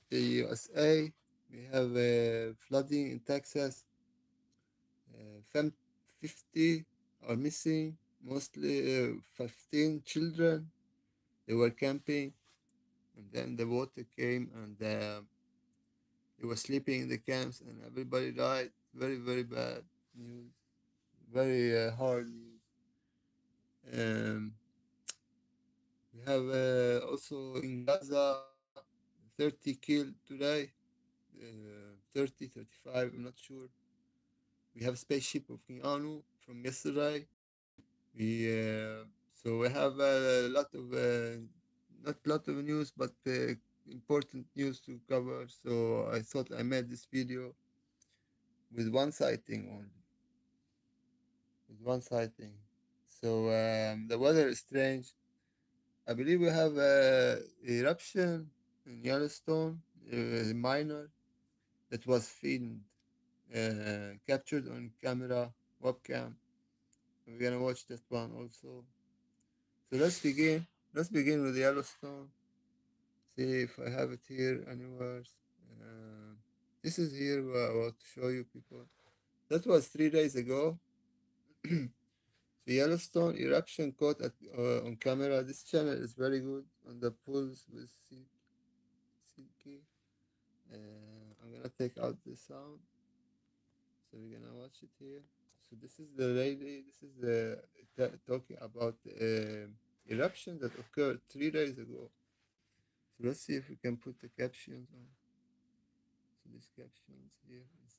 the USA. We have flooding in Texas. 50 are missing, mostly 15 children. They were camping, and then the water came, and they were sleeping in the camps, and everybody died. Very, very bad news. Very hard news. Um, we have also in Gaza 30 killed today, 30, 35, I'm not sure. We have Spaceship of King Anu from yesterday. So we have a lot of not lot of news, but important news to cover. So I thought I made this video with one sighting only, with one sighting. So the weather is strange. I believe we have a eruption in Yellowstone, minor that was filmed, captured on camera, webcam. We're gonna watch that one also. So let's begin. Let's begin with Yellowstone. See if I have it here anywhere. Uh, this is here what I want to show you people. That was 3 days ago. The Yellowstone eruption caught on camera. This channel is very good on the pools with Silky. I'm gonna take out the sound, so we're gonna watch it here. So this is the lady. This is the talking about eruption that occurred 3 days ago. So let's see if we can put the captions on. So these captions here is.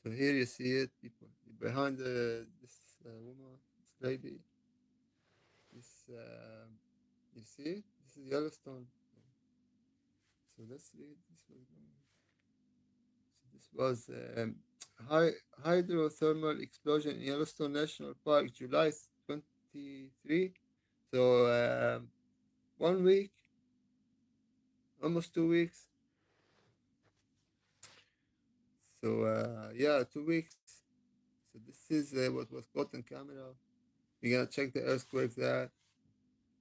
So here you see it, people behind this woman, this lady. This you see, this is Yellowstone. So let's read this was going. So this was hydrothermal explosion in Yellowstone National Park, July 23. So 1 week, almost 2 weeks. So yeah, 2 weeks. So this is what was caught on camera. We're gonna check the earthquake there.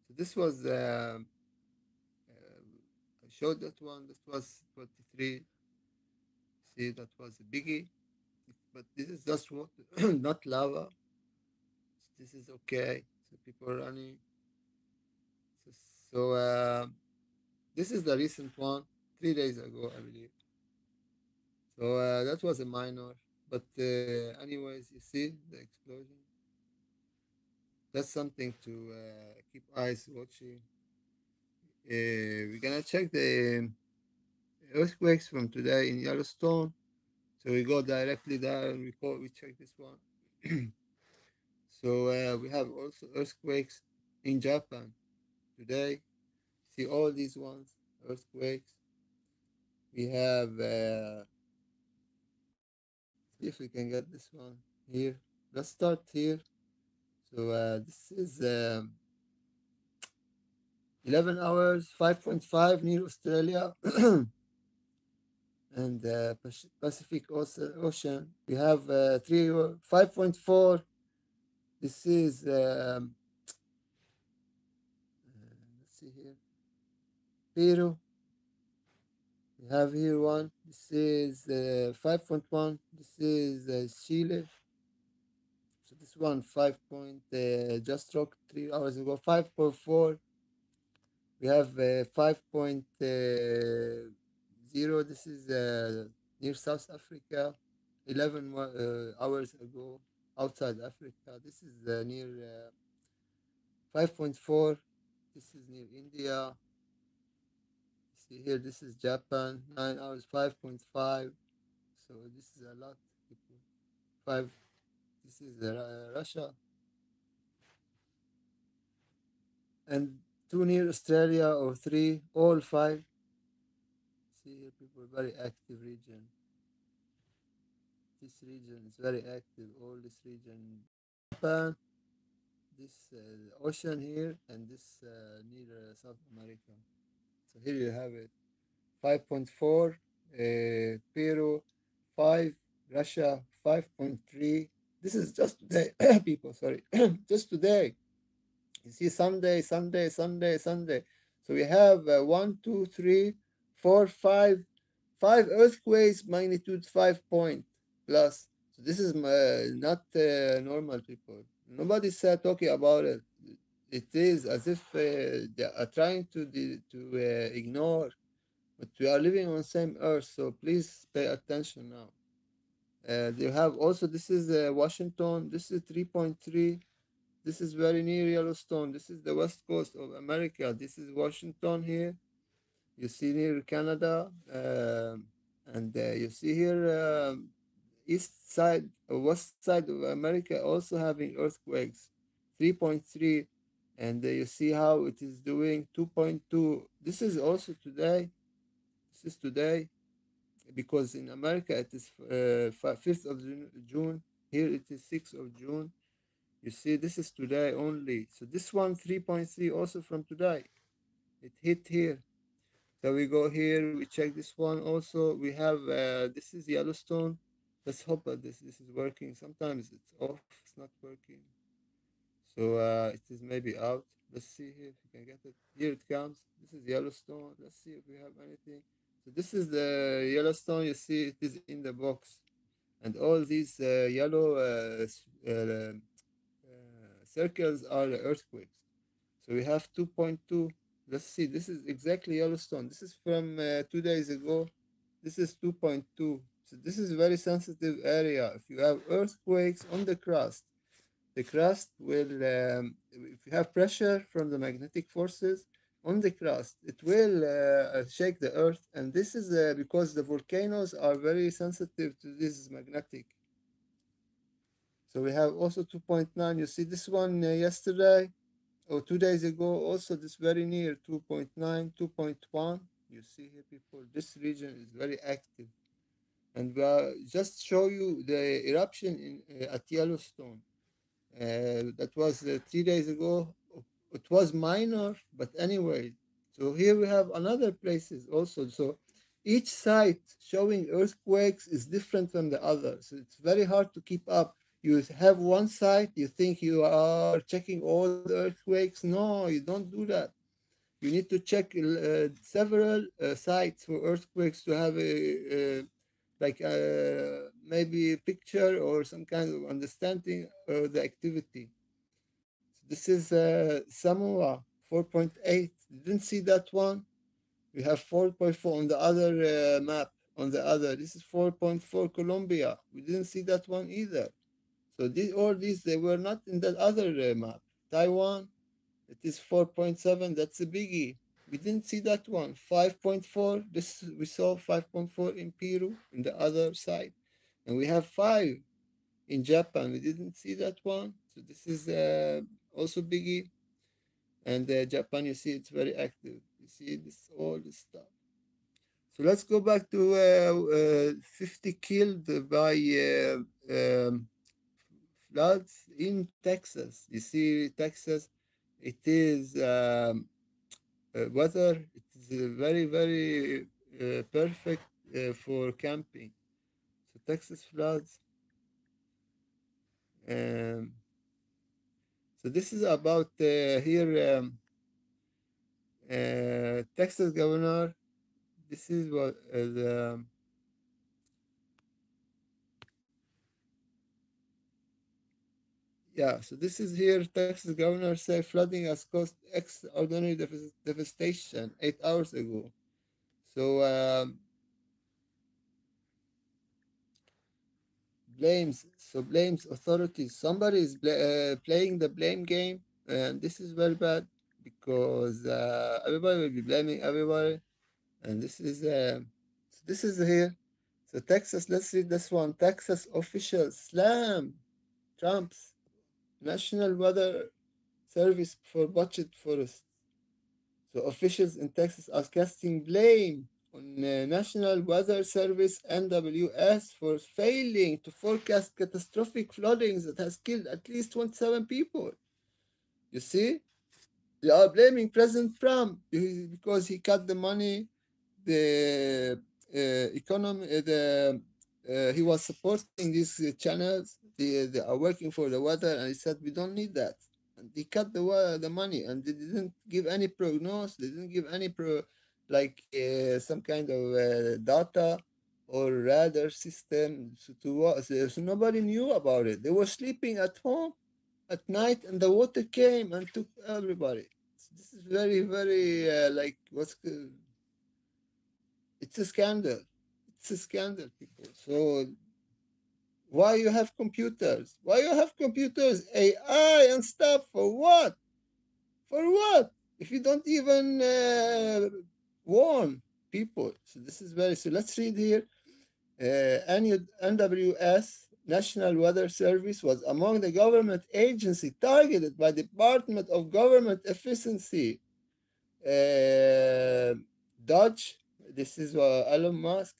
So this was I showed that one. This was 23. See, that was a biggie. But this is just water, not lava. So this is okay. So people are running. So, so this is the recent one, 3 days ago, I believe. So that was a minor. But anyways, you see the explosion. That's something to keep eyes watching. We're gonna check the earthquakes from today in Yellowstone. So we go directly there and we check this one. So we have also earthquakes in Japan today. See all these ones, earthquakes. We have, see if we can get this one here. Let's start here. So this is 11 hours, 5.5 near Australia. And Pacific Ocean. We have 5.4. This is let's see here, Peru. We have here one. This is 5.1. This is Chile. So this one 5 point just struck 3 hours ago. 5.4. We have 5.0. This is near South Africa. 11 hours ago outside Africa. This is near 5.4. This is near India. See here, this is Japan. 9 hours, 5.5. So this is a lot, people. 5. This is Russia. And 2 near Australia, or 3, all 5. See here, people, very active region. This region is very active. All this region, Japan, this ocean here, and this near South America. So here you have it. 5.4, Peru, 5, Russia, 5.3. This is just today, people, sorry, just today. You see Sunday, Sunday, Sunday, Sunday. So we have 1, 2, 3, five earthquakes, magnitude 5 point plus. So this is not normal, people. Nobody said talking about it. It is as if they are trying to ignore, but we are living on the same earth, so please pay attention now. They have also, this is Washington, this is 3.3. This is very near Yellowstone. This is the west coast of America. This is Washington here. You see near Canada, and you see here east side or west side of America also having earthquakes, 3.3, and you see how it is doing 2.2. This is also today. This is today because in America it is 5th of June. Here it is 6th of June. You see, this is today only. So this one 3.3 also from today. It hit here. So we go here, we check this one also. We have this is Yellowstone. Let's hope that this is working. Sometimes it's off, it's not working. So it is maybe out. Let's see here if we can get it. Here it comes. This is Yellowstone. Let's see if we have anything. So this is the Yellowstone. You see it is in the box. And all these yellow circles are the earthquakes. So we have 2.2. Let's see. This is exactly Yellowstone. This is from 2 days ago. This is 2.2. So this is a very sensitive area. If you have earthquakes on the crust will, if you have pressure from the magnetic forces on the crust, it will shake the earth. And this is because the volcanoes are very sensitive to this magnetic. So we have also 2.9. You see this one yesterday or 2 days ago, also this very near 2.9, 2.1. You see here, people, this region is very active. And just show you the eruption at Yellowstone. That was 3 days ago. It was minor, but anyway. So here we have another places also. So each site showing earthquakes is different from the other. So it's very hard to keep up. You have one site, you think you are checking all the earthquakes. No, you don't do that. You need to check several sites for earthquakes to have maybe a picture or some kind of understanding of the activity. So this is Samoa 4.8. You didn't see that one? We have 4.4 on the other map. On the other, this is 4.4 Colombia. We didn't see that one either. So all these they were not in that other map. Taiwan, it is 4.7. That's a biggie. We didn't see that one. 5.4. This we saw 5.4 in Peru in the other side, and we have 5 in Japan. We didn't see that one. So this is also biggie. And Japan, you see, it's very active. You see this all this stuff. So let's go back to 50 killed by floods in Texas. You see, Texas, it is weather. It is very perfect for camping. So Texas floods. Um, so this is about here. Texas governor. This is what the yeah. So this is here. Texas governor say flooding has caused extraordinary devastation 8 hours ago. So blames authorities. Somebody is playing the blame game, and this is very bad because everybody will be blaming everybody, and this is here. So Texas, let's read this one. Texas officials slam Trump's National Weather Service for budget forests. So officials in Texas are casting blame on National Weather Service NWS for failing to forecast catastrophic floodings that has killed at least 27 people. You see, they are blaming President Trump because he cut the money, the economy, he was supporting these channels. They are working for the weather, and he said we don't need that. And they cut the money, and they didn't give any prognosis. They didn't give any like some kind of data or radar system. So nobody knew about it. They were sleeping at home at night, and the water came and took everybody. So this is very, very like it's a scandal. It's a scandal, people. So why you have computers? Why you have computers, AI and stuff? For what? For what? If you don't even warn people. So this is very. So let's read here. NWS, National Weather Service, was among the government agency targeted by Department of Government Efficiency. Dodge, this is Elon Musk,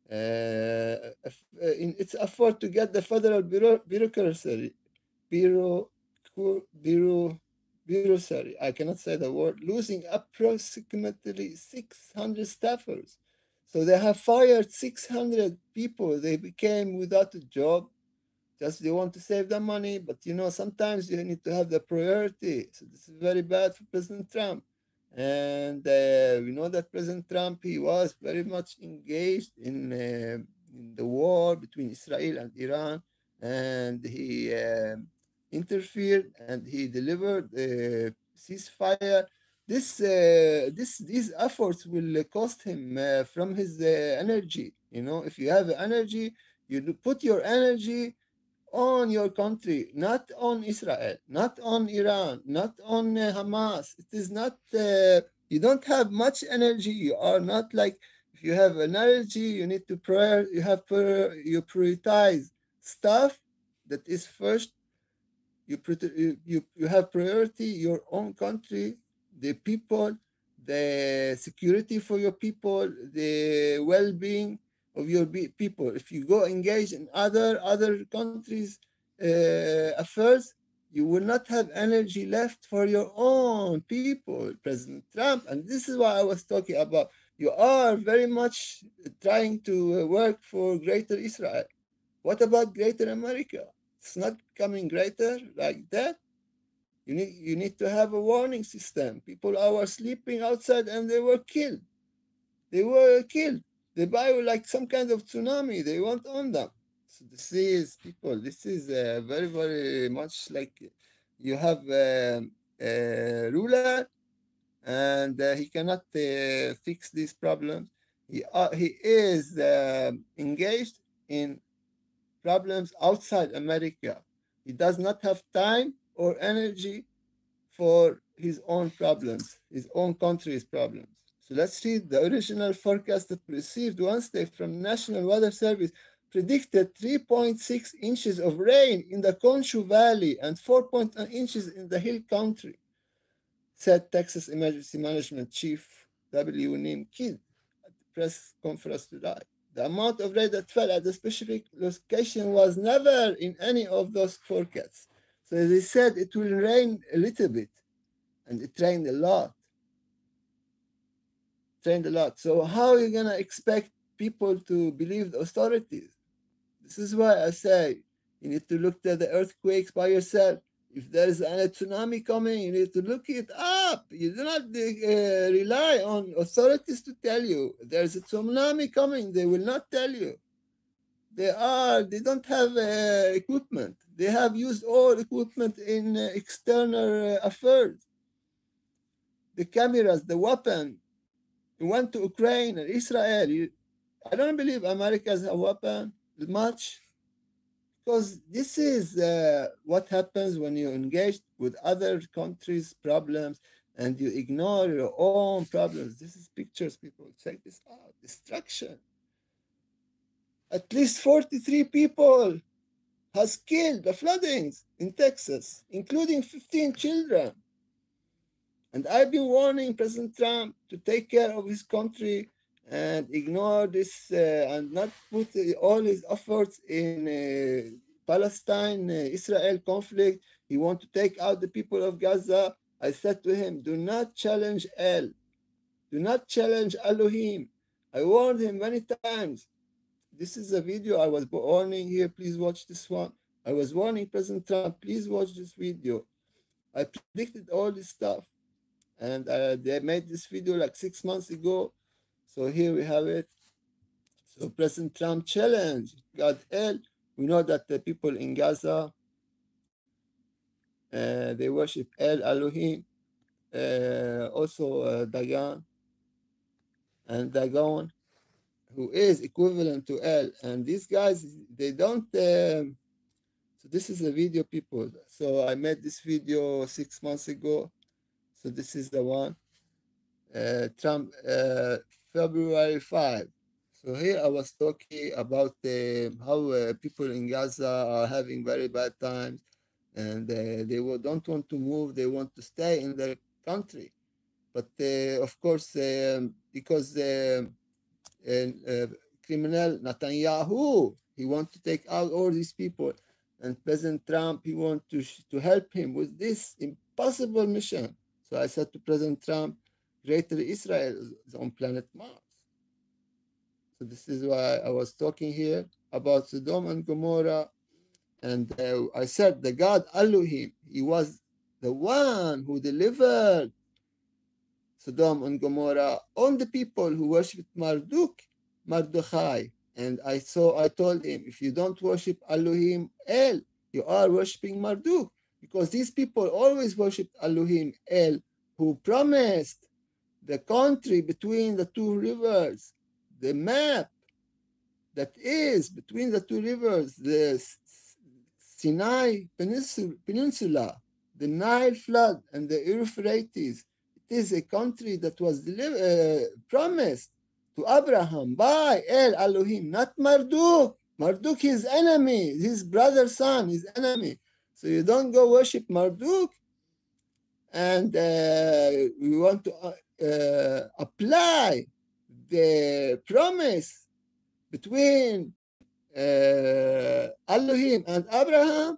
in its effort to get the federal bureau, bureau, bureaucracy, I cannot say the word, losing approximately 600 staffers. So they have fired 600 people. They became without a job. Just they want to save the money, but sometimes you need to have the priority. So this is very bad for President Trump. And we know that President Trump, he was very much engaged in the war between Israel and Iran, and he interfered and he delivered ceasefire. These efforts will cost him from his energy. If you have energy, you put your energy on your country, not on Israel, not on Iran, not on Hamas. It is not, you don't have much energy. You are not like, if you have an energy, you need to you prioritize stuff that is first. You have priority your own country, the people, the security for your people, the well-being of your people. If you go engage in other countries affairs, you will not have energy left for your own people, President Trump. And this is what I was talking about. You are very much trying to work for greater Israel. What about greater America? It's not coming greater like that. You need to have a warning system. People are sleeping outside and they were killed. They were killed. The bio like some kind of tsunami. They went on them. So this is people. This is very very much like you have a ruler and he cannot fix these problems. He is engaged in problems outside America. He does not have time or energy for his own problems, his own country's problems. So let's read the original forecast that received Wednesday from National Weather Service predicted 3.6 inches of rain in the Concho Valley and 4.9 inches in the Hill Country, said Texas Emergency Management Chief W. Neem Kidd at the press conference today. The amount of rain that fell at the specific location was never in any of those forecasts. So they said it will rain a little bit, and it rained a lot. So how are you going to expect people to believe the authorities? This is why I say you need to look at the earthquakes by yourself. If there is a tsunami coming, you need to look it up. You do not rely on authorities to tell you. There's a tsunami coming. They will not tell you. They don't have equipment. They have used all equipment in external affairs. The cameras, the weapon. You went to Ukraine and Israel. I don't believe America has a weapon much. Because this is what happens when you engage with other countries' problems and you ignore your own problems. This is pictures, people. Check this out. Destruction. At least 43 people has killed the floodings in Texas, including 15 children. And I've been warning President Trump to take care of his country and ignore this and not put all his efforts in Palestine-Israel conflict. He wants to take out the people of Gaza. I said to him, do not challenge El. Do not challenge Elohim. I warned him many times. This is a video I was warning here. Please watch this one. I was warning President Trump, please watch this video. I predicted all this stuff. And they made this video like 6 months ago. So here we have it. So President Trump challenge God El. We know that the people in Gaza, they worship El Elohim, also Dagon, and Dagon, who is equivalent to El. And these guys, they don't. So this is a video, people. So I made this video 6 months ago. So this is the one. Trump, February 5. So here I was talking about how people in Gaza are having very bad times, and they don't want to move. They want to stay in their country. But of course, because uh, criminal Netanyahu, he wants to take out all these people, and President Trump, he wants to help him with this impossible mission. So I said to President Trump, Greater Israel is on planet Mars. So this is why I was talking here about Sodom and Gomorrah, and I said the God Elohim, he was the one who delivered Sodom and Gomorrah on the people who worshipped Marduchai. And I told him, if you don't worship Elohim El, you are worshiping Marduk, because these people always worshipped Elohim El, who promised the country between the two rivers, the map that is between the two rivers, the Sinai Peninsula, the Nile flood, and the Euphrates. It is a country that was promised to Abraham by El Elohim, not Marduk. Marduk, his enemy, his brother's son, his enemy. So you don't go worship Marduk, and we want to apply the promise between Elohim and Abraham.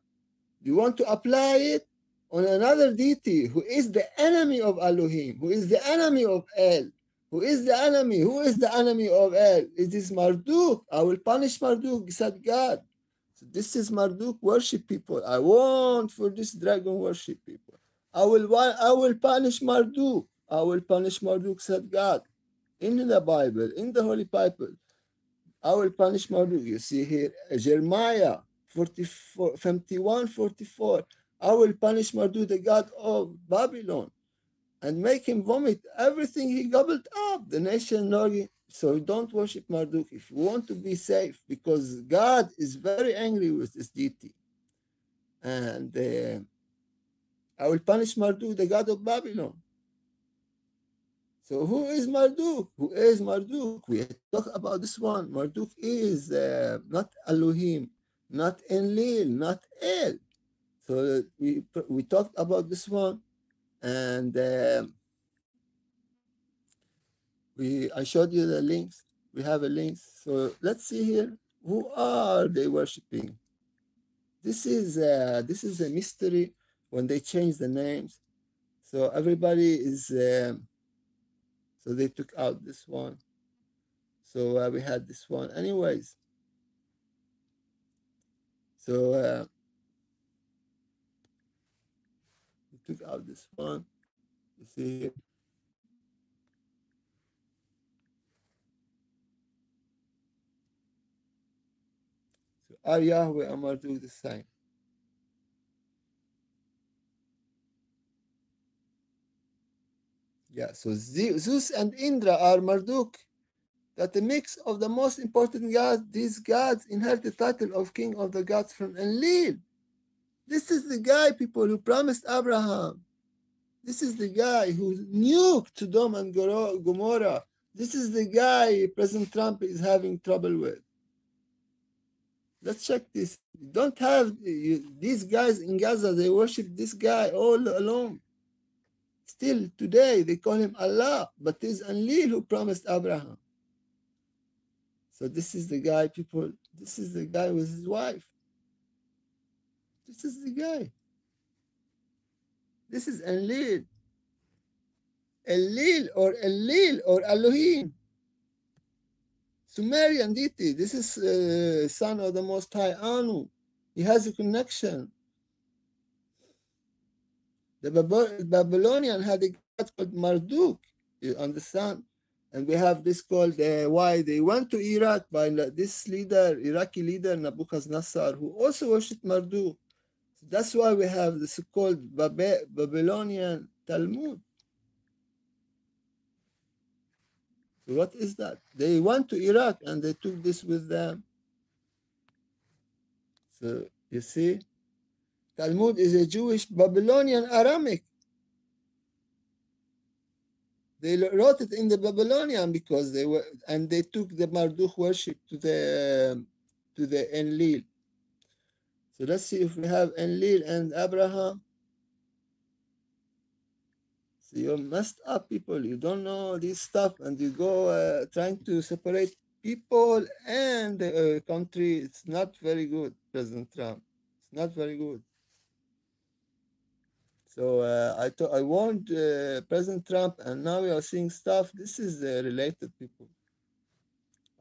You want to apply it on another deity who is the enemy of Elohim, who is the enemy of El, who is the enemy. Who is the enemy of El? It is Marduk. I will punish Marduk, said God. So this is Marduk worship, people. I want for this dragon worship, people. I will punish Marduk. I will punish Marduk, said God. In the Bible, in the Holy Bible, I will punish Marduk. You see here, Jeremiah 51:44. I will punish Marduk, the god of Babylon, and make him vomit everything he gobbled up, the nation Norgi. So don't worship Marduk if you want to be safe, because God is very angry with this deity. And I will punish Marduk, the god of Babylon. So who is Marduk? Who is Marduk? We talk about this one. Marduk is not Elohim, not Enlil, not El. So we talked about this one, and I showed you the links. We have a link. So let's see here. Who are they worshiping? This is a mystery when they change the names. So everybody is. So they took out this one. So we had this one. Anyways. So we took out this one. You see here. So are Yahweh and Marduk the same? Yeah, so Zeus and Indra are Marduk. That a mix of the most important gods, these gods inherit the title of king of the gods from Enlil. This is the guy, people, who promised Abraham. This is the guy who nuked Sodom and Gomorrah. This is the guy President Trump is having trouble with. Let's check this. You don't have these guys in Gaza, they worship this guy all alone. Still today, they call him Allah, but it is Enlil who promised Abraham. So this is the guy, people. This is the guy with his wife. This is the guy. This is Enlil. Enlil or Elohim. Sumerian deity. This is son of the Most High Anu. He has a connection. The Babylonian had a god called Marduk. You understand? And we have this called why they went to Iraq by this leader, Iraqi leader Nebuchadnezzar, who also worshipped Marduk. So that's why we have the so-called Babylonian Talmud. So what is that? They went to Iraq and they took this with them. So you see, Talmud is a Jewish Babylonian Aramaic. They wrote it in the Babylonian because they were, and they took the Marduk worship to the Enlil. So let's see if we have Enlil and Abraham. So you're messed up people. You don't know this stuff, and you go trying to separate people and the country. It's not very good, President Trump. It's not very good. So I warned President Trump, and now we are seeing stuff. This is related, people.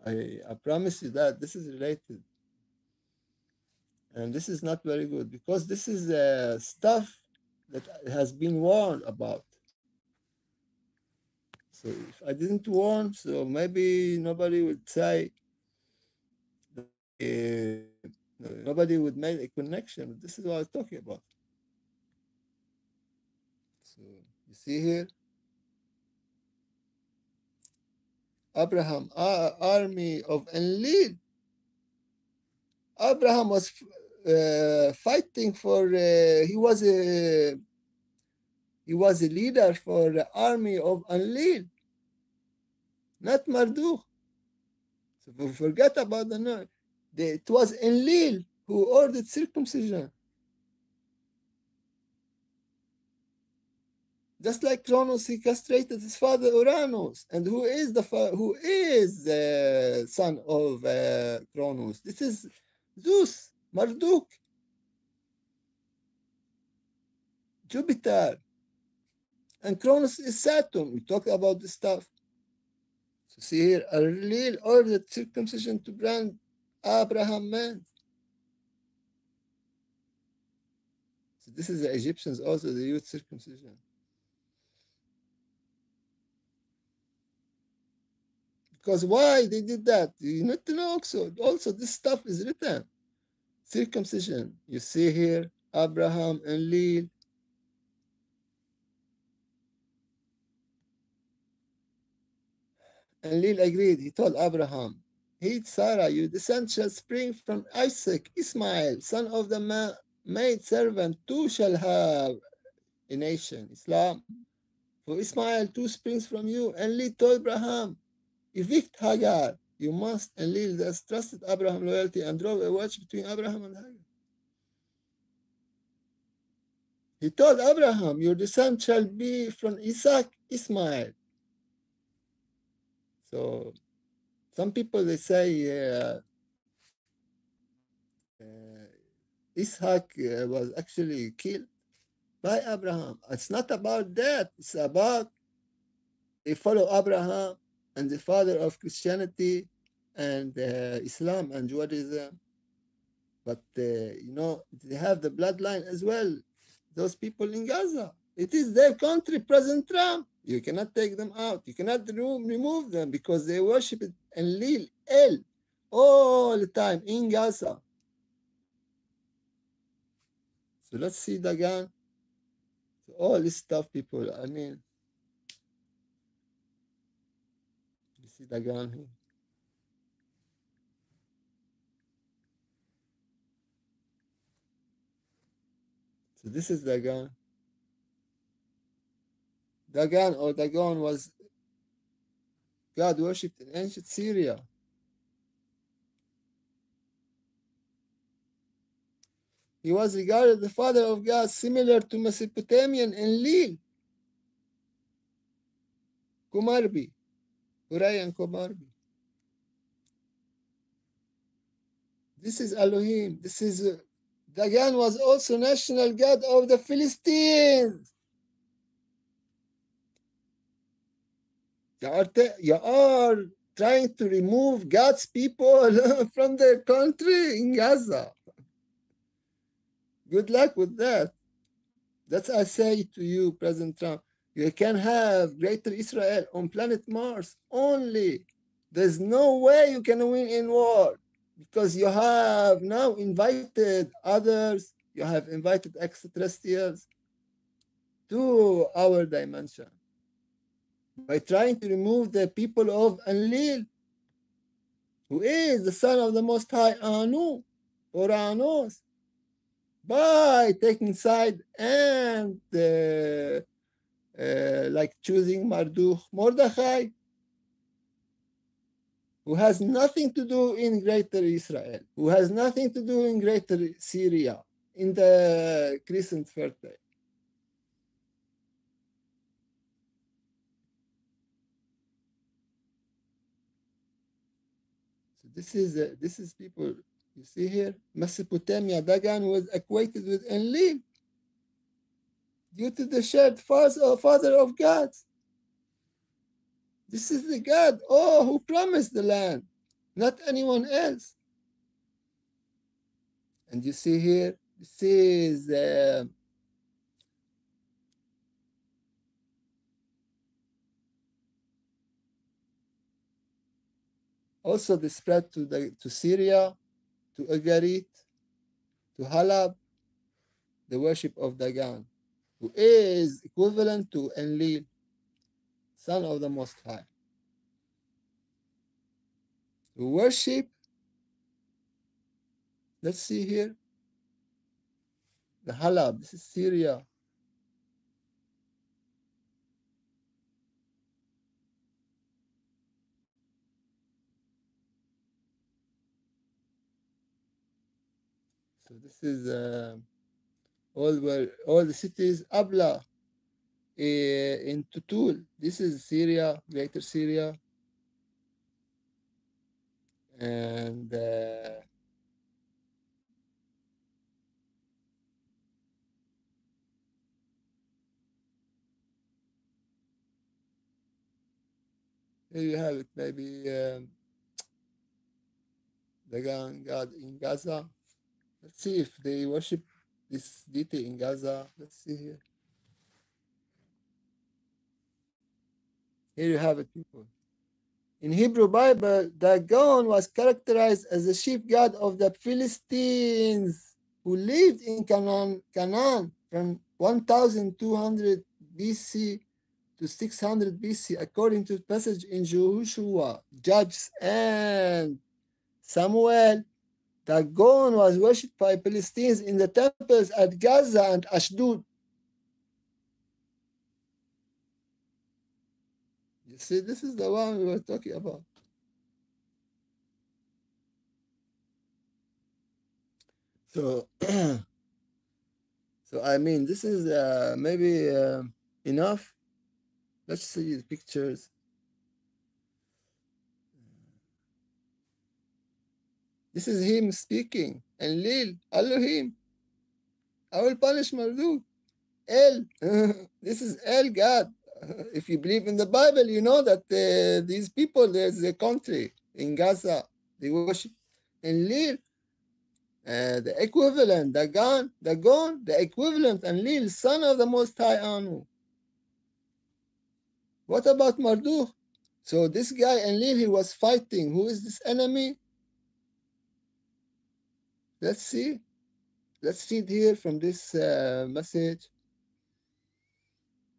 I promise you that this is related. And this is not very good because this is stuff that has been warned about. So if I didn't warn, so maybe nobody would say, nobody would make a connection. This is what I was talking about. So you see here, Abraham, army of Enlil. Abraham was fighting for. He was a leader for the army of Enlil, not Marduk. So forget about the name. It was Enlil who ordered circumcision. Just like Kronos, he castrated his father Uranus, and who is the son of Kronos? This is Zeus, Marduk, Jupiter, and Kronos is Saturn. We talked about this stuff. So see here, Enlil ordered circumcision to brand Abraham man. So this is the Egyptians also, they used circumcision. Because why they did that? You need to know also this stuff is written. Circumcision. You see here, Abraham and Enlil. Enlil agreed. He told Abraham, "He, Sarah, your descent shall spring from Isaac, Ismail, son of the maid servant, too shall have a nation, Islam. For Ismail too springs from you." Enlil told Abraham, "Evict Hagar. You must." Enlil thus trusted Abraham's loyalty and drove a wedge between Abraham and Hagar. He told Abraham, "Your descent shall be from Isaac, Ismail." So some people, they say Isaac was actually killed by Abraham. It's not about that. It's about they follow Abraham and the father of Christianity and Islam and Judaism. But, they have the bloodline as well. Those people in Gaza. It is their country, President Trump. You cannot take them out. You cannot remove them because they worship it Enlil, El, all the time in Gaza. So let's see Dagan. So all this stuff, people. I mean, you see Dagan here. So this is Dagan. Dagan or Dagon was God worshipped in ancient Syria. He was regarded the father of God, similar to Mesopotamian Enlil, Kumarbi, Huray and Kumarbi. This is Elohim. This is Dagan was also national god of the Philistines. You are trying to remove God's people from their country in Gaza. Good luck with that. That's I say to you, President Trump. You can have greater Israel on planet Mars only. There's no way you can win in war because you have now invited others, you have invited extraterrestrials to our dimension by trying to remove the people of Enlil, who is the son of the Most High Anu, or Anos, by taking side and like choosing Mordechai, who has nothing to do in greater Israel, who has nothing to do in greater Syria, in the Crescent Fertile. So this is people, you see here, Mesopotamia, Dagan was equated with Enlil due to the shared father of gods. This is the God, who promised the land, not anyone else. And you see here, this is also the spread to Syria, to Ugarit, to Halab, the worship of Dagan, who is equivalent to Enlil, son of the Most High, who worship, let's see here, the Halab, this is Syria. So this is all the cities, Abla, in Tutul. This is Syria, Greater Syria. And here you have it, maybe the God in Gaza. Let's see if they worship this deity in Gaza. Let's see here. Here you have it, people. In Hebrew Bible, Dagon was characterized as the chief god of the Philistines who lived in Canaan from 1200 BC to 600 BC, according to the passage in Joshua, Judges, and Samuel. Dagon was worshipped by Philistines in the temples at Gaza and Ashdod. You see, this is the one we were talking about. So, so I mean, this is maybe enough. Let's see the pictures. This is him speaking. Enlil, Elohim, I will punish Marduk. El, this is El, God. If you believe in the Bible, you know that these people, there's a country in Gaza, they worship Enlil. The equivalent, Dagon, the equivalent, Enlil, son of the Most High Anu. What about Marduk? So this guy Enlil, he was fighting. Who is this enemy? Let's see. Let's read here from this message.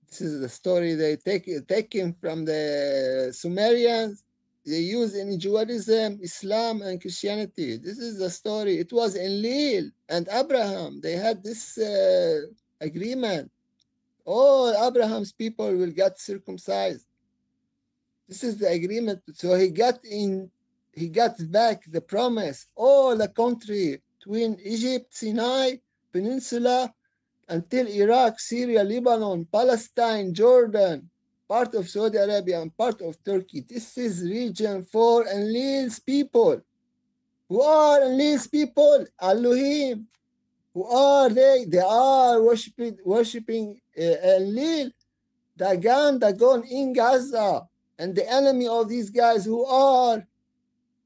This is the story they taken from the Sumerians. They use in Judaism, Islam, and Christianity. This is the story. It was Enlil and Abraham. They had this agreement. All Abraham's people will get circumcised. This is the agreement. So he got back the promise. All the country between Egypt, Sinai, Peninsula, until Iraq, Syria, Lebanon, Palestine, Jordan, part of Saudi Arabia, and part of Turkey. This is region for Enlil's people. Who are Enlil's people? Elohim. Who are they? They are worshiping Enlil, Dagon in Gaza. And the enemy of these guys who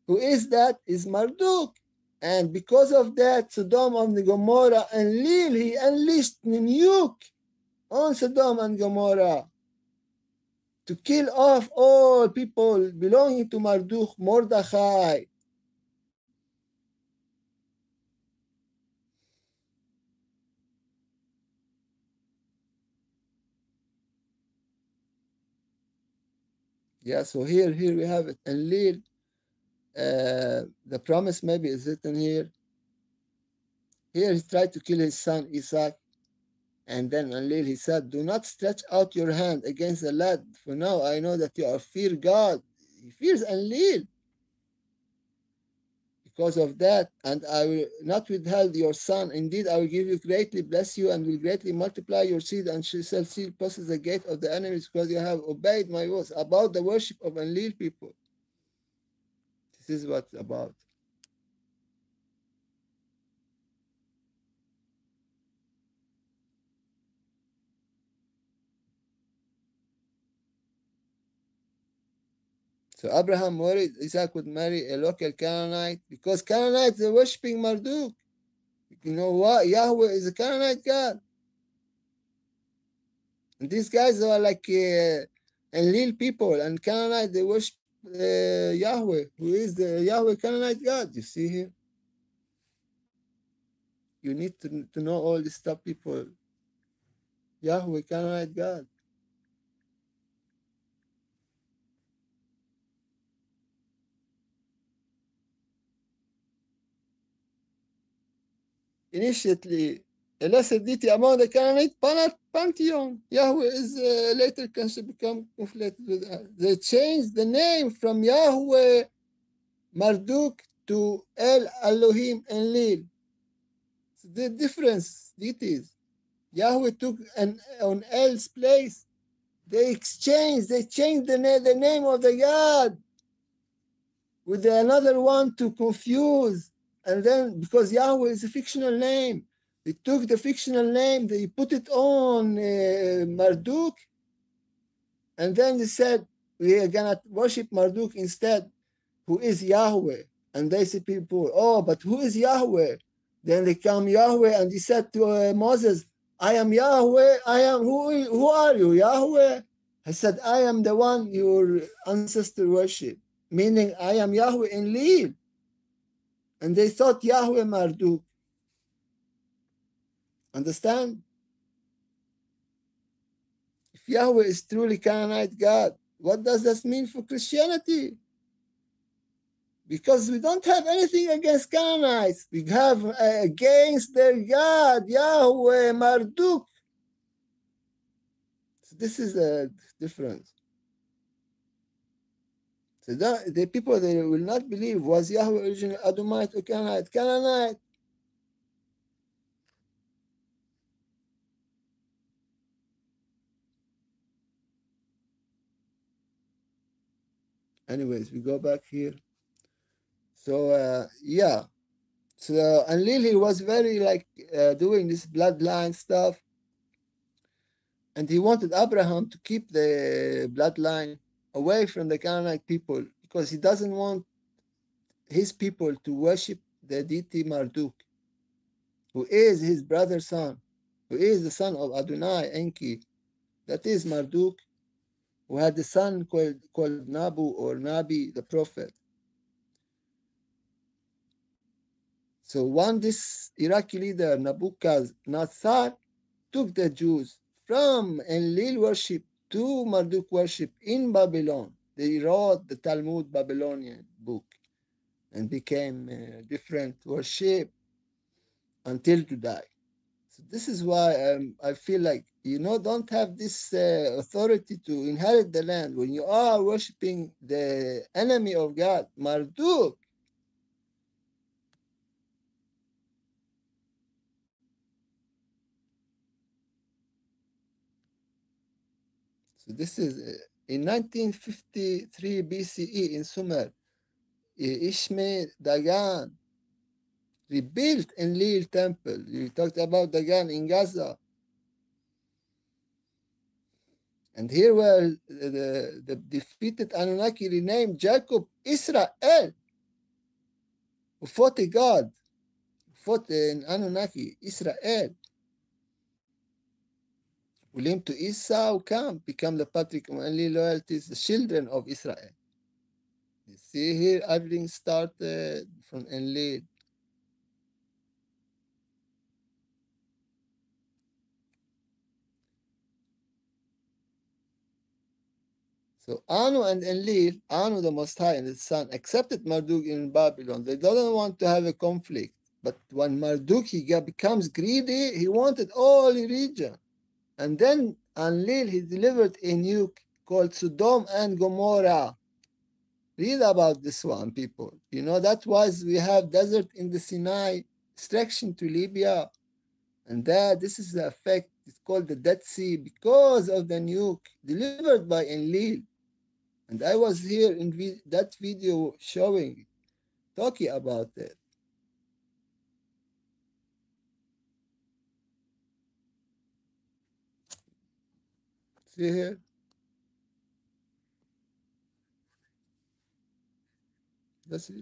is that? Is Marduk. And because of that, Sodom and Gomorrah, Enlil, he unleashed a nuke on Sodom and Gomorrah. to kill off all people belonging to Marduk, Mordechai. Yeah, so here we have it. And the promise maybe is written here. Here he tried to kill his son Isaac. And then Enlil, he said, do not stretch out your hand against the lad, for now I know that you are fear God. He fears Enlil because of that, and I will not withhold your son. Indeed, I will give you greatly, bless you, and will greatly multiply your seed, and shall see passes the gate of the enemies, because you have obeyed my words. About the worship of Enlil people. This is what's about. So Abraham worried Isaac would marry a local Canaanite because Canaanites are worshipping Marduk. You know what? Yahweh is a Canaanite God. And these guys are like Enlil people, and Canaanite, they worship Yahweh, who is the Yahweh Canaanite God. You see here? You need to know all this stuff, people. Yahweh Canaanite God. Initially, a lesser deity among the Canaanite pantheon. Yahweh is later can become conflated with us. They changed the name from Yahweh Marduk to El Elohim Enlil. So the difference deities. Yahweh took on El's place. They changed the name of the God with another one to confuse. And then, because Yahweh is a fictional name, they took the fictional name, they put it on Marduk, and then they said, we are going to worship Marduk instead, who is Yahweh. And they say, people, oh, but who is Yahweh? Then they come Yahweh, and he said to Moses, I am Yahweh, who are you, Yahweh? I said, I am the one your ancestor worship, meaning I am Yahweh Enlil. And they thought Yahweh Marduk. Understand? If Yahweh is truly Canaanite God, what does this mean for Christianity? Because we don't have anything against Canaanites. We have against their God, Yahweh Marduk. So this is a difference. So the people, they will not believe, was Yahweh originally Adamite or Canaanite? Canaanite. Anyways, we go back here. So yeah. So and Lily was very like doing this bloodline stuff. And he wanted Abraham to keep the bloodline away from the Canaanite people because he doesn't want his people to worship the deity Marduk, who is his brother's son, who is the son of Adonai Enki. That is Marduk, who had a son called Nabu or Nabi, the prophet. So when this Iraqi leader, Nabuchodonosor, took the Jews from Enlil worship to Marduk worship in Babylon, they wrote the Talmud Babylonian book and became different worship until today. So this is why I feel like, don't have this authority to inherit the land when you are worshiping the enemy of God, Marduk. So this is in 1953 BCE in Sumer, Ishme Dagan rebuilt Enlil temple. We talked about Dagan in Gaza. And here were the defeated Anunnaki renamed Jacob Israel, who fought a God, who fought an Anunnaki, Israel. Ulim to Esau camp, become the Patrick only loyalties, the children of Israel. You see here, everything started from Enlil. So Anu and Enlil, Anu the Most High and his son, accepted Marduk in Babylon. They didn't want to have a conflict. But when Marduk becomes greedy, he wanted all the region. And then Enlil, he delivered a nuke called Sodom and Gomorrah. Read about this one, people. You know, that was, we have desert in the Sinai, destruction to Libya. And this is the effect. It's called the Dead Sea because of the nuke delivered by Enlil. And I was here in that video showing, talking about it. See here? That's it.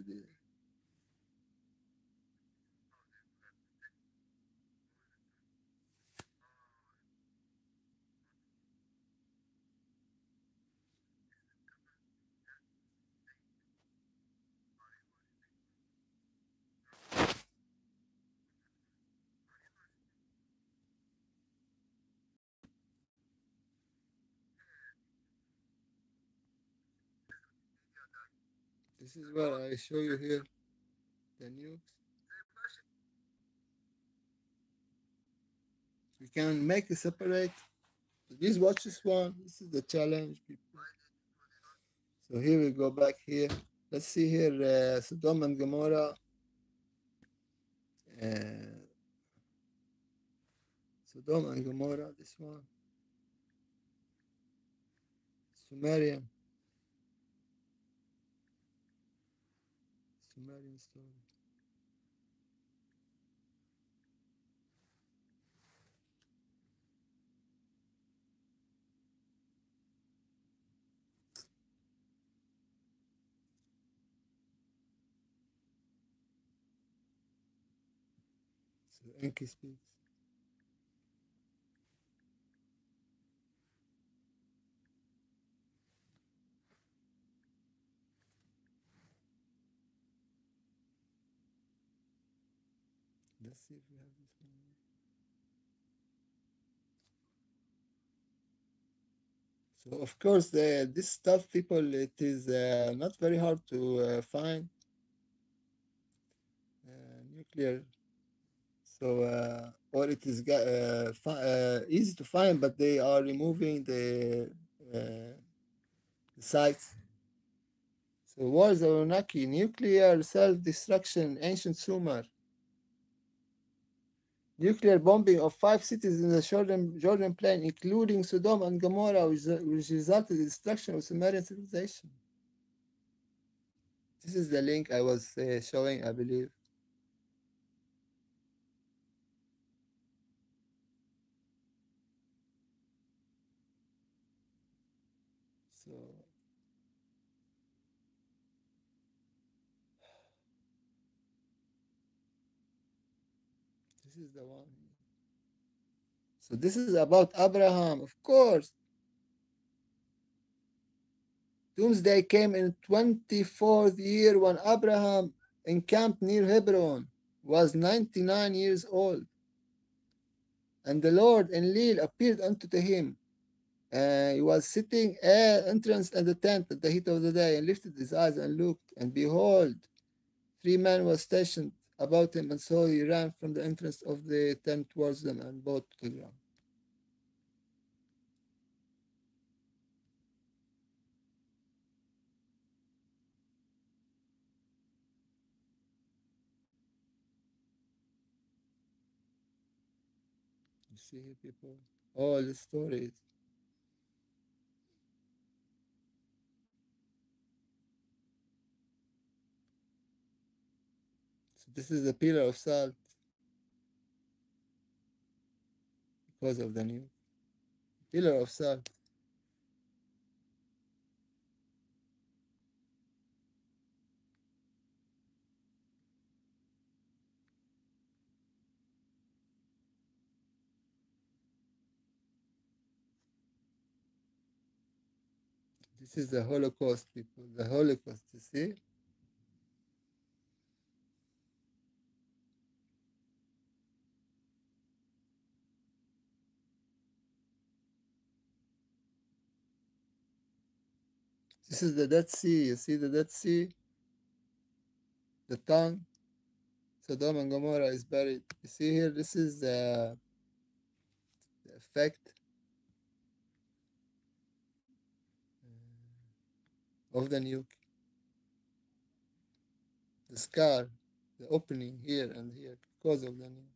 This is what I show you here, the nukes. We can make a separate. Please watch this one. This is the challenge, people. So here we go back here. Let's see here, Sodom and Gomorrah. Uh, Sodom and Gomorrah, this one. Sumerian. Sumerian story. So Enki speaks. Let's see if we have this one. So of course, this stuff, people, it is not very hard to find. Nuclear. So or it is easy to find, but they are removing the sites. So wars of Anunnaki, nuclear self-destruction, ancient Sumer. Nuclear bombing of 5 cities in the Jordan Plain, including Sodom and Gomorrah, which resulted in the destruction of Sumerian civilization. This is the link I was showing, I believe. So this is the one. So this is about Abraham, of course. Doomsday came in 24th year when Abraham encamped near Hebron, was 99 years old. And the Lord Enlil appeared unto him. He was sitting at entrance at the tent at the heat of the day, and lifted his eyes and looked, and behold, 3 men were stationed about him, and so he ran from the entrance of the tent towards them and bowed to the ground. You see here, people, all the stories. So this is the pillar of salt because of the new pillar of salt. This is the Holocaust, people. The Holocaust, you see? This is the Dead Sea. You see the Dead Sea? The tongue? Sodom and Gomorrah is buried. You see here? This is the effect of the nuke. The scar, the opening here and here because of the nuke.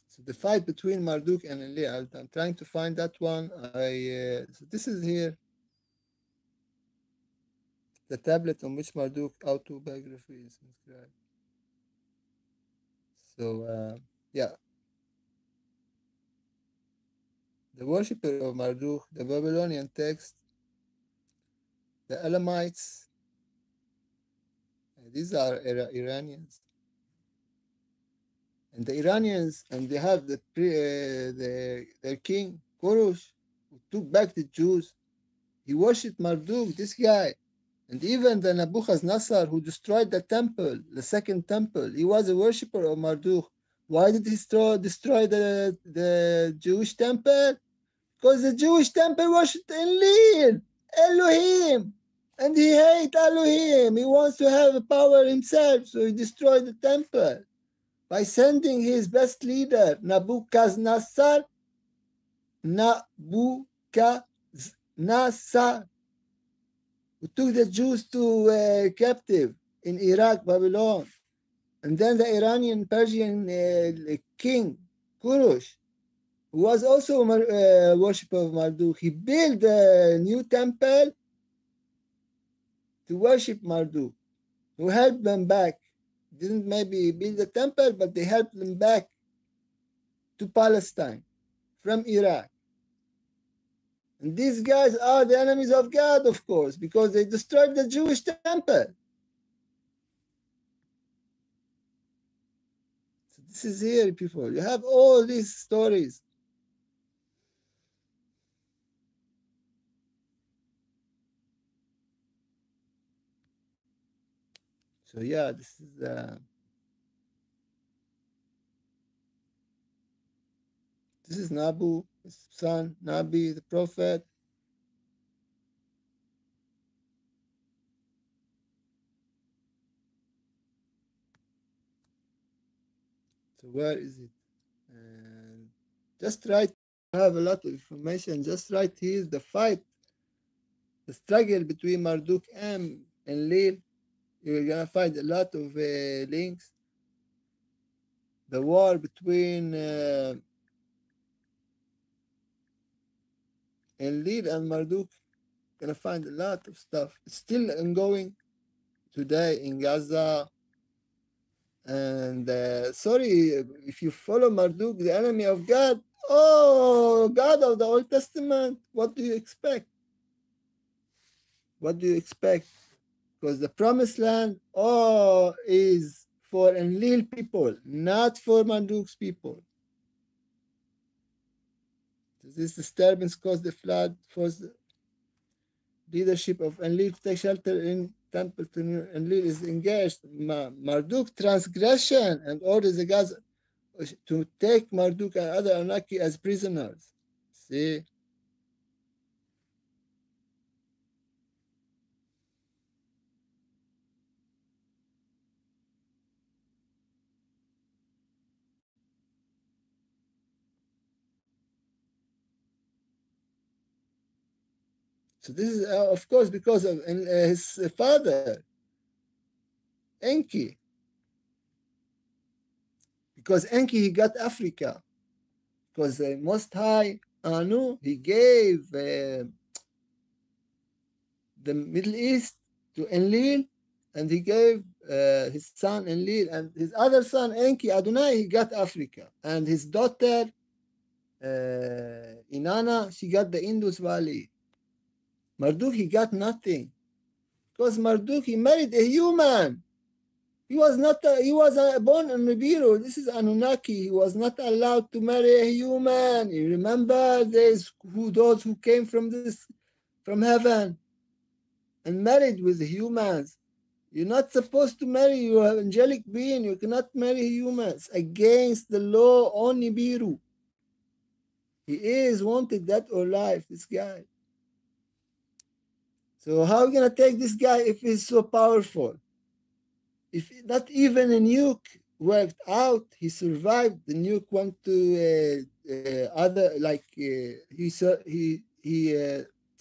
So the fight between Marduk and Enlil, I'm trying to find that one. So this is here, the tablet on which Marduk autobiography is inscribed. So yeah, the worshipper of Marduk, the Babylonian text, the Elamites, these are Iranians, and the Iranians, and they have their king Kurush, who took back the Jews. He worshipped Marduk, this guy. And even the Nebuchadnezzar, who destroyed the temple, the second temple, he was a worshipper of Marduk. Why did he destroy the Jewish temple? Because the Jewish temple worshipped Enlil, Elohim. And he hates Elohim. He wants to have power himself, so he destroyed the temple by sending his best leader, Nebuchadnezzar, who took the Jews to captive in Iraq, Babylon. And then the Iranian Persian king, Kurush, who was also a worshipper of Marduk, he built a new temple to worship Marduk, who helped them back. Didn't maybe build a temple, but they helped them back to Palestine from Iraq. And these guys are the enemies of God, of course, because they destroyed the Jewish temple. So this is here, people. You have all these stories. So yeah, this is Nabu, his son, Nabi, the prophet. So where is it? And just write. I have a lot of information. Just write here the fight, the struggle between Marduk and Enlil. You're gonna find a lot of links. The war between Enlil and Marduk. Gonna find a lot of stuff. It's still ongoing today in Gaza. And sorry, if you follow Marduk, the enemy of God, oh, God of the Old Testament, what do you expect? What do you expect? Because the promised land, oh, is for Enlil people, not for Marduk's people. This disturbance caused the flood, forced the leadership of Enlil to take shelter in temple to Enlil is engaged. Marduk transgression and orders the gods to take Marduk and other Anunnaki as prisoners. See? So this is, of course, because of his father, Enki. Because Enki, he got Africa. Because the Most High Anu, he gave the Middle East to Enlil, and he gave his son Enlil, and his other son Enki Adonai, he got Africa, and his daughter Inanna, she got the Indus Valley. Marduk, he got nothing, because Marduk, he married a human. He was not. He was born in Nibiru. This is Anunnaki. He was not allowed to marry a human. You remember those who came from heaven and married with humans. You're not supposed to marry. You're an angelic being. You cannot marry humans. Against the law on Nibiru. He is wanted dead or alive. This guy. So how are we gonna take this guy if he's so powerful? If not even a nuke worked out, he survived. The nuke went to other, like he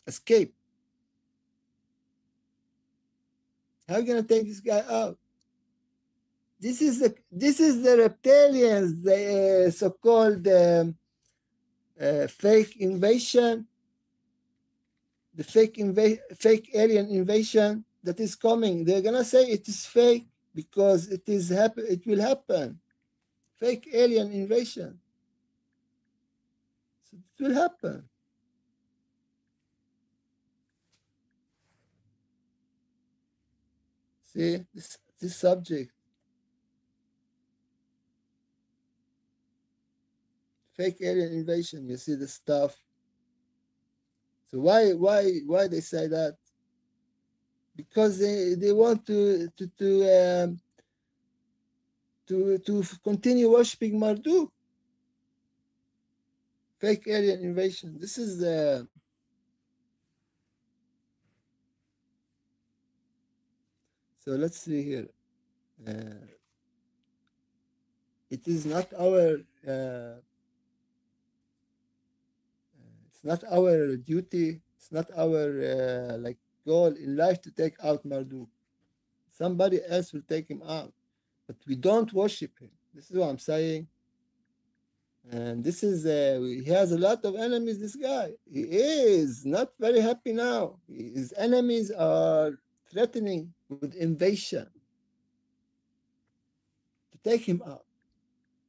escaped. How are you gonna take this guy out? This is the reptilians, the so-called fake invasion, the fake alien invasion that is coming. They're gonna say it is fake because it will happen. Fake alien invasion. So it will happen. See this subject. Fake alien invasion. You see the stuff. So why they say that? Because they want to continue worshiping Marduk. Fake alien invasion. This is the so let's see here. It is not our it's not our duty. It's not our like goal in life to take out Marduk. Somebody else will take him out, but we don't worship him. This is what I'm saying. And this is he has a lot of enemies. This guy, he is not very happy now. His enemies are threatening with invasion to take him out,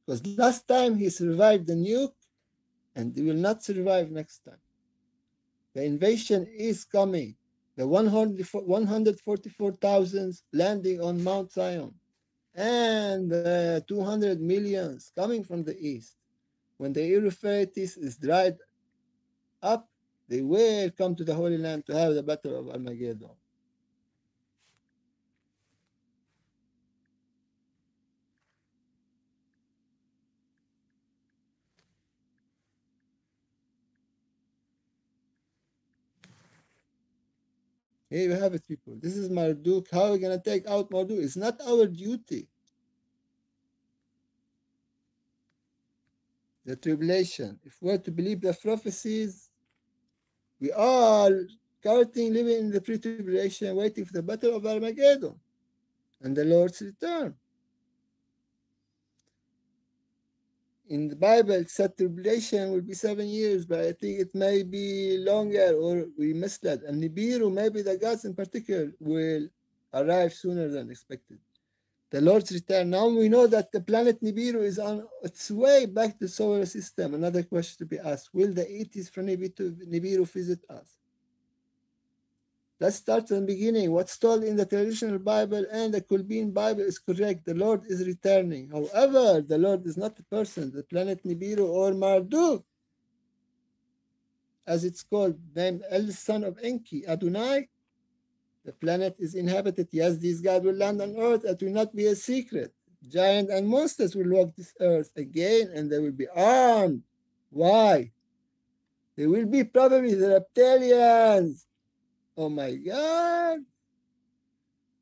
because last time he survived the nuke, and he will not survive next time. The invasion is coming. The 144,000 landing on Mount Zion, and 200 millions coming from the east. When the Euphrates is dried up, they will come to the Holy Land to have the Battle of Armageddon. Here you have it, people. This is Marduk. How are we going to take out Marduk? It's not our duty. The tribulation. If we're to believe the prophecies, we are currently living in the pre-tribulation, waiting for the Battle of Armageddon and the Lord's return. In the Bible, it said tribulation will be 7 years, but I think it may be longer, or we missed that. And Nibiru, maybe the gods in particular, will arrive sooner than expected. The Lord's return. Now we know that the planet Nibiru is on its way back to the solar system. Another question to be asked: will the ETs from Nibiru visit us? Let's start from the beginning. What's told in the traditional Bible and the Kulbin Bible is correct. The Lord is returning. However, the Lord is not a person. The planet Nibiru, or Marduk, as it's called, named eldest son of Enki, Adonai. The planet is inhabited. Yes, these gods will land on earth. It will not be a secret. Giants and monsters will walk this earth again, and they will be armed. Why? They will be probably the reptilians. Oh my God.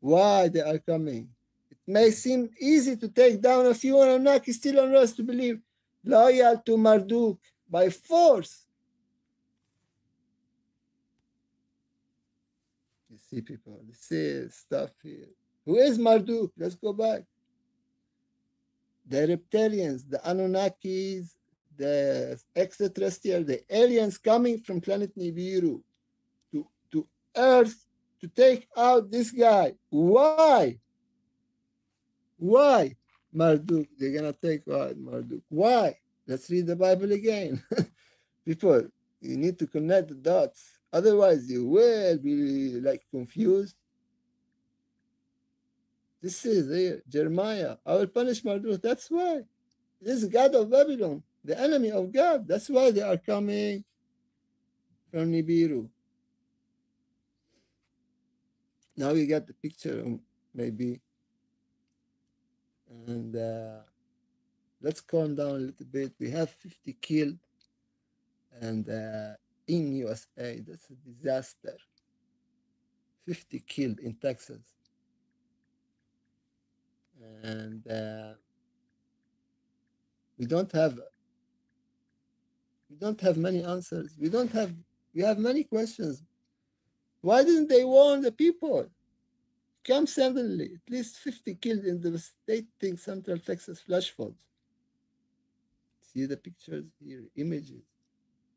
Why they are coming? It may seem easy to take down a few Anunnaki still on us to believe loyal to Marduk by force. You see, people, this is stuff here. Who is Marduk? Let's go back. The reptilians, the Anunnakis, the extraterrestrial, the aliens coming from planet Nibiru to Earth to take out this guy. Why? Why? Marduk, they're gonna take out Marduk. Why? Let's read the Bible again. People, you need to connect the dots. Otherwise, you will be like confused. This is here, Jeremiah. I will punish Marduk. That's why. This is God of Babylon, the enemy of God. That's why they are coming from Nibiru. Now you get the picture, maybe. And let's calm down a little bit. We have 50 killed, and in USA, that's a disaster. 50 killed in Texas, and we don't have many answers. We have many questions. Why didn't they warn the people? Come suddenly, at least 50 killed in the devastating Central Texas flash floods. See the pictures here, images.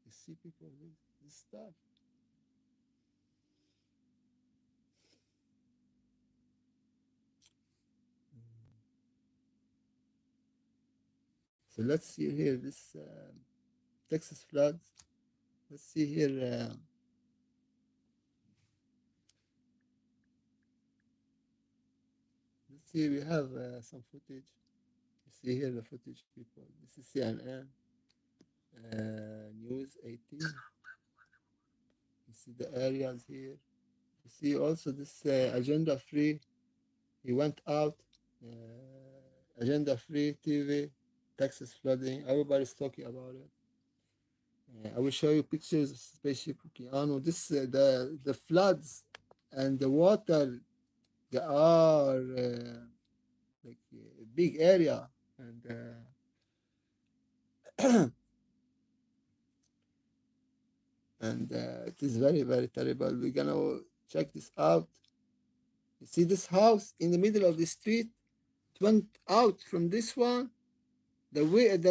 You see people with this stuff. So let's see here this Texas floods. Let's see here. Let's see. We have some footage. You see here the footage, people. This is CNN News 18. You see the areas here. You see also this agenda free. He went out. Agenda free TV. Texas flooding. Everybody's talking about it. I will show you pictures of Spaceship of King Anu. This the floods and the water. They are like a big area, and it is very terrible. We're gonna check this out. You see this house in the middle of the street? It went out from this one. The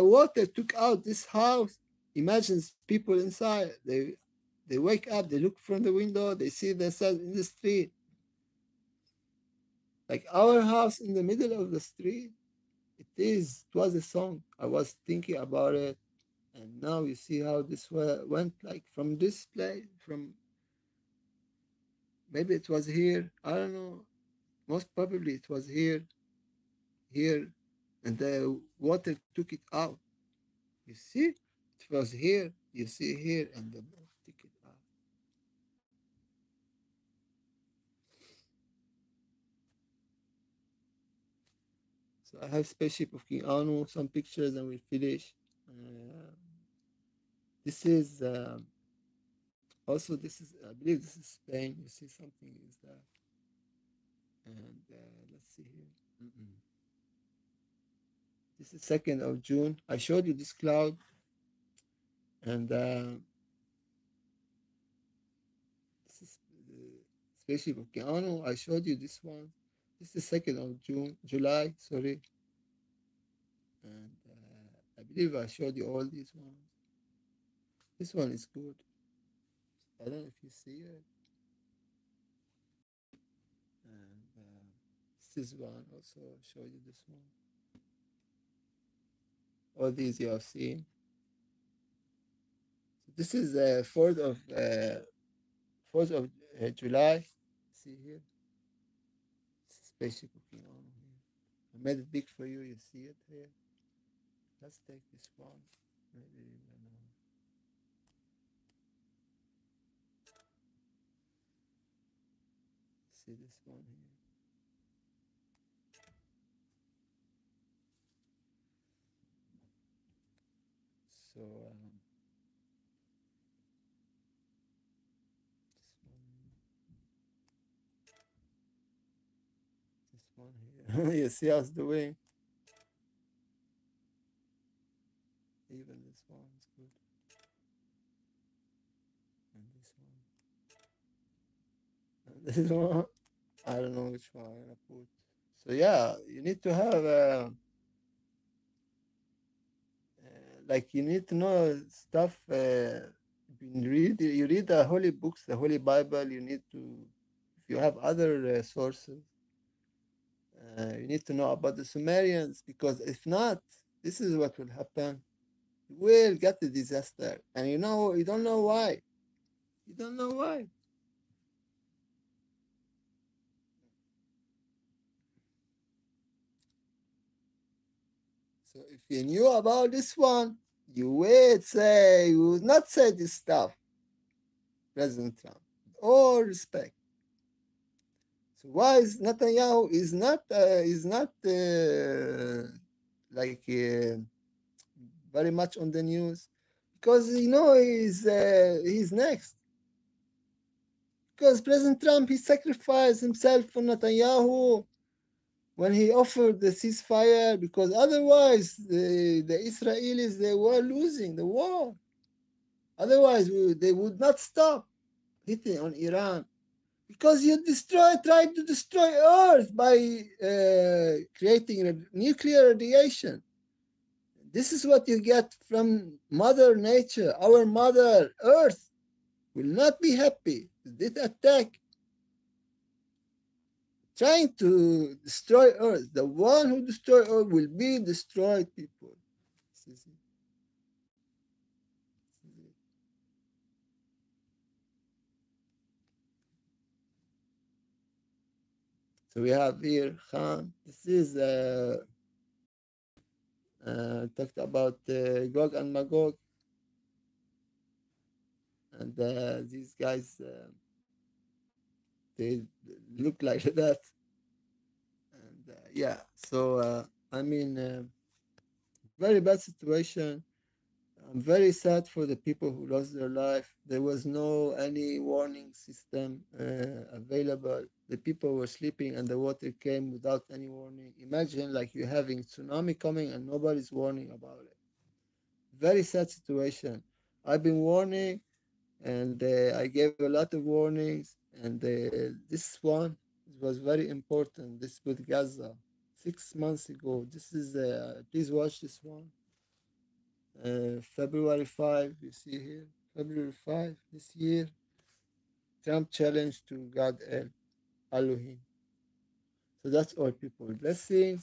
water took out this house. Imagine people inside. They wake up. They look from the window. They see themselves in the street. Like our house in the middle of the street. It was a song. I was thinking about it, and now you see how this went like from this place, from maybe it was here. I don't know. Most probably it was here, and the water took it out. You see, it was here. You see here, and the water took it out. So I have Spaceship of King Anu, some pictures, and we finish. This is also this is I believe this is Spain. You see something is that, and let's see here. This is 2nd of June. I showed you this cloud, and this is the Spaceship of King Anu. I showed you this one. This is 2nd of July. Sorry, and I believe I showed you all these ones. This one is good. I don't know if you see it. And this is one also. Show you this one. All these you have seen. So this is 4th of July. See here. This is Spaceship of King Anu here. I made it big for you. You see it here. Let's take this one. Maybe see this one here. So this one here. You see us doing. Even this one is good. And this one. And this one. I don't know which one I'm gonna put. So yeah, you need to have like you need to know stuff. You read the holy books, the holy Bible. You need to, if you have other sources, You need to know about the Sumerians, because if not, this is what will happen. You will get the disaster, and you don't know why. You don't know why. So if you knew about this one, you would not say this stuff, President Trump. All respect. So why is Netanyahu is not like very much on the news? Because he's next. Because President Trump, he sacrificed himself for Netanyahu when he offered the ceasefire, because otherwise the Israelis, they were losing the war. Otherwise they would not stop hitting on Iran, because you tried to destroy Earth by creating nuclear radiation. This is what you get from Mother Nature. Our Mother Earth will not be happy with this attack, trying to destroy Earth. The one who destroy Earth will be destroyed, people. So we have here Khan. This is talked about Gog and Magog, and these guys, they look like that. And yeah, so I mean, very bad situation. I'm very sad for the people who lost their life. There was no any warning system available. The people were sleeping and the water came without any warning. Imagine like you having tsunami coming and nobody's warning about it. Very sad situation. I've been warning, and I gave a lot of warnings, and this one was very important. This with Gaza 6 months ago. This is please watch this one. February 5, you see here, February 5 this year, Trump challenge to God Elohim. So that's all, people. Let's see